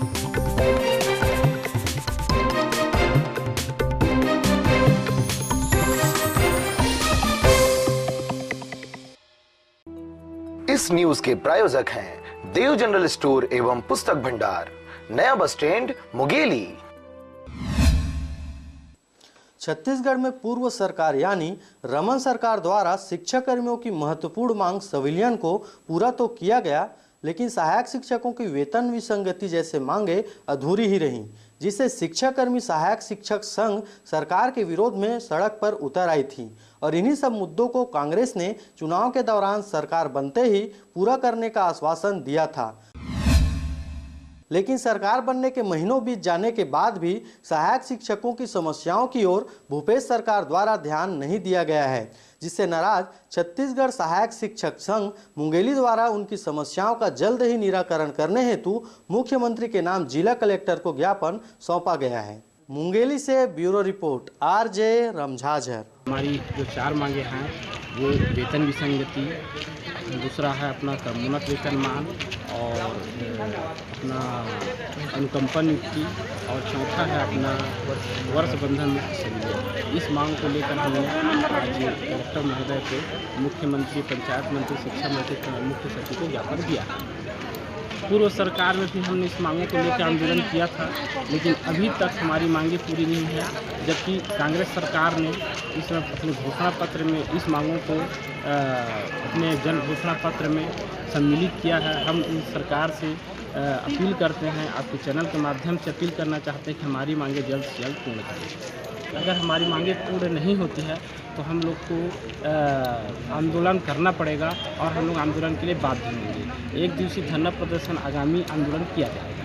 इस न्यूज के प्रायोजक हैं देव जनरल स्टोर एवं पुस्तक भंडार, नया बस स्टैंड, मुंगेली। छत्तीसगढ़ में पूर्व सरकार यानी रमन सरकार द्वारा शिक्षा कर्मियों की महत्वपूर्ण मांग संविलियन को पूरा तो किया गया, लेकिन सहायक शिक्षकों की वेतन विसंगति जैसे मांगे अधूरी ही रहीं, जिससे शिक्षाकर्मी सहायक शिक्षक संघ सरकार के विरोध में सड़क पर उतर आई थी। और इन्हीं सब मुद्दों को कांग्रेस ने चुनाव के दौरान सरकार बनते ही पूरा करने का आश्वासन दिया था, लेकिन सरकार बनने के महीनों बीत जाने के बाद भी सहायक शिक्षकों की समस्याओं की ओर भूपेश सरकार द्वारा ध्यान नहीं दिया गया है, जिससे नाराज छत्तीसगढ़ सहायक शिक्षक संघ मुंगेली द्वारा उनकी समस्याओं का जल्द ही निराकरण करने हेतु मुख्यमंत्री के नाम जिला कलेक्टर को ज्ञापन सौंपा गया है। मुंगेली से ब्यूरो रिपोर्ट आरजे रमझाझर। हमारी जो 4 मांगे हैं वो वेतन विसंगति, दूसरा है अपना क्रमोन्नत वेतनमान और अपना अनुकंपा नियुक्ति, और चौथा है अपना वर्ष बंधन मुक्त संविलियन। इस मांग को लेकर हमने आज कलेक्टर महोदय को, मुख्यमंत्री, पंचायत मंत्री, शिक्षा मंत्री, मुख्य सचिव को ज्ञापन दिया। पूर्व सरकार में भी हमने इस मांगों को लेकर आंदोलन किया था, लेकिन अभी तक हमारी मांगें पूरी नहीं है, जबकि कांग्रेस सरकार ने इस अपने घोषणा पत्र में इस मांगों को अपने जन घोषणा पत्र में सम्मिलित किया है। हम इन सरकार से अपील करते हैं, आपके चैनल के माध्यम से अपील करना चाहते हैं कि हमारी मांगें जल्द से जल्द पूर्ण करें। अगर हमारी मांगें पूर्ण नहीं होती है तो हम लोग को आंदोलन करना पड़ेगा और हम लोग आंदोलन के लिए बाध्य होंगे। 1 दिवसीय धरना प्रदर्शन आगामी आंदोलन किया जाएगा।